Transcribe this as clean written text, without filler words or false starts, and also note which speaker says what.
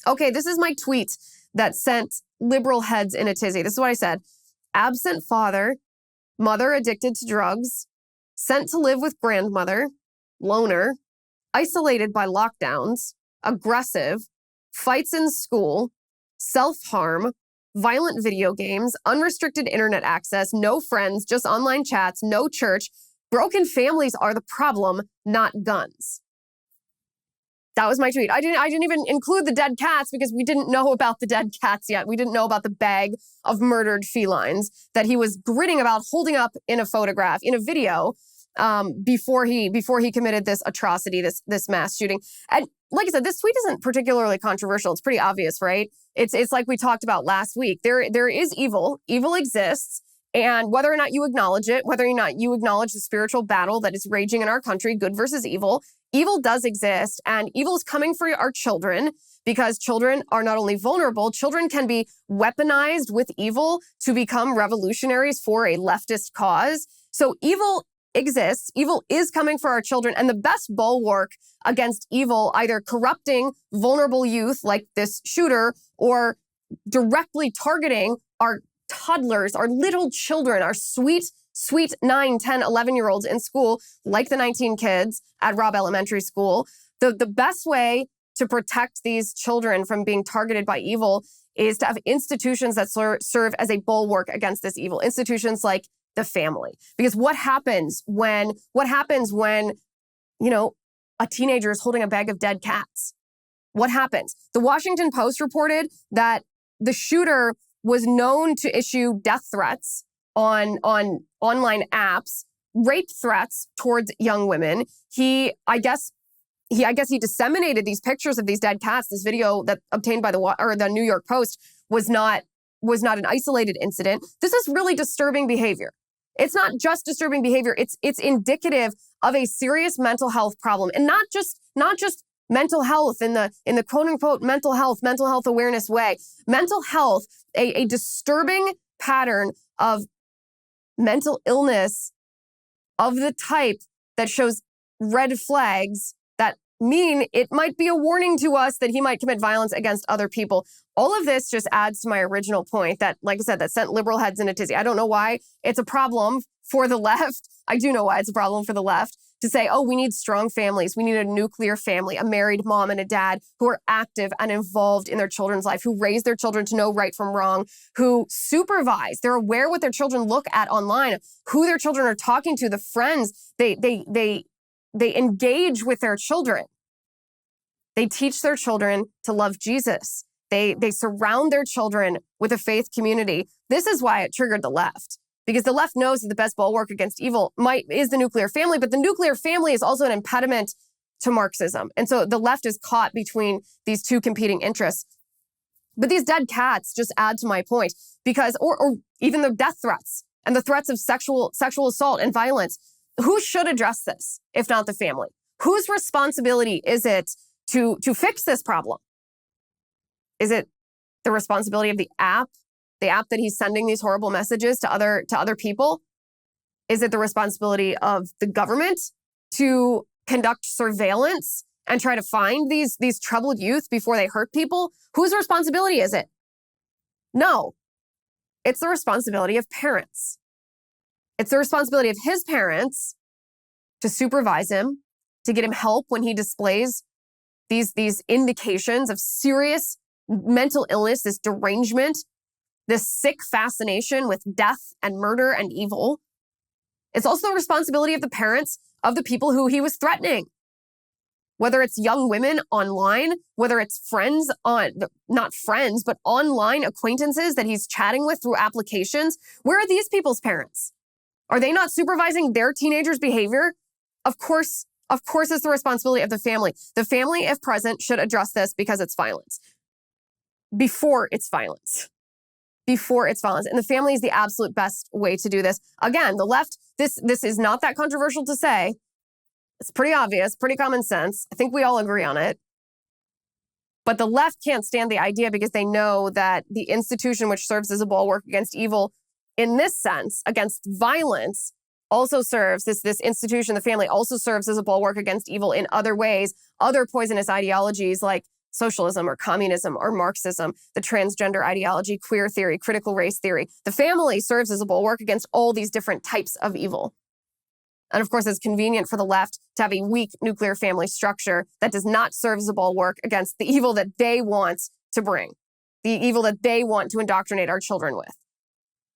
Speaker 1: Okay, this is my tweet that sent liberal heads in a tizzy. This is what I said. Absent father, mother addicted to drugs, sent to live with grandmother, loner, isolated by lockdowns, aggressive, fights in school, self-harm, violent video games, unrestricted internet access, no friends, just online chats, no church. Broken families are the problem, not guns. That was my tweet. I didn't even include the dead cats because we didn't know about the dead cats yet. We didn't know about the bag of murdered felines that he was gritting about holding up in a photograph, in a video, before he committed this atrocity, this mass shooting. And like I said, this tweet isn't particularly controversial. It's pretty obvious, right? It's like we talked about last week. There is evil. Evil exists. And whether or not you acknowledge it, whether or not you acknowledge the spiritual battle that is raging in our country, good versus evil, evil does exist. And evil is coming for our children because children are not only vulnerable, children can be weaponized with evil to become revolutionaries for a leftist cause. So evil exists. Evil is coming for our children. And the best bulwark against evil, either corrupting vulnerable youth like this shooter or directly targeting our toddlers, our little children, our sweet 9, 10, 11-year-olds in school, like the 19 kids at Robb Elementary School. The best way to protect these children from being targeted by evil is to have institutions that serve as a bulwark against this evil. Institutions like the family. Because what happens when, a teenager is holding a bag of dead cats? What happens? The Washington Post reported that the shooter was known to issue death threats on online apps, rape threats towards young women. I guess he disseminated these pictures of these dead cats. This video that obtained by the New York Post was not an isolated incident. This is really disturbing behavior. It's not just disturbing behavior. It's indicative of a serious mental health problem, and not just mental health in the quote unquote mental health awareness way. Mental health, a disturbing pattern of mental illness of the type that shows red flags that mean it might be a warning to us that he might commit violence against other people. All of this just adds to my original point that, like I said, that sent liberal heads in a tizzy. I don't know why it's a problem for the left. I do know why it's a problem for the left to say, oh, we need strong families. We need a nuclear family, a married mom and a dad who are active and involved in their children's life, who raise their children to know right from wrong, who supervise. They're aware what their children look at online, who their children are talking to, the friends they engage with their children. They teach their children to love Jesus. They surround their children with a faith community. This is why it triggered the left. Because the left knows that the best bulwark against evil is the nuclear family, but the nuclear family is also an impediment to Marxism. And so the left is caught between these two competing interests. But these dead cats just add to my point, because, or even the death threats and the threats of sexual assault and violence. Who should address this, if not the family? Whose responsibility is it to fix this problem? Is it the responsibility of the app that he's sending these horrible messages to other people? Is it the responsibility of the government to conduct surveillance and try to find these troubled youth before they hurt people? Whose responsibility is it? No, it's the responsibility of parents. It's the responsibility of his parents to supervise him, to get him help when he displays these indications of serious mental illness, this derangement, this sick fascination with death and murder and evil. It's also the responsibility of the parents of the people who he was threatening. Whether it's young women online, whether it's not friends, but online acquaintances that he's chatting with through applications. Where are these people's parents? Are they not supervising their teenagers' behavior? Of course, it's the responsibility of the family. The family, if present, should address this because it's violence. Before it's violence. And the family is the absolute best way to do this. Again, the left, this is not that controversial to say. It's pretty obvious, pretty common sense. I think we all agree on it. But the left can't stand the idea because they know that the institution which serves as a bulwark against evil in this sense, against violence, also serves, this institution, the family, also serves as a bulwark against evil in other ways, other poisonous ideologies like socialism or communism or Marxism, the transgender ideology, queer theory, critical race theory. The family serves as a bulwark against all these different types of evil. And of course, it's convenient for the left to have a weak nuclear family structure that does not serve as a bulwark against the evil that they want to bring, the evil that they want to indoctrinate our children with.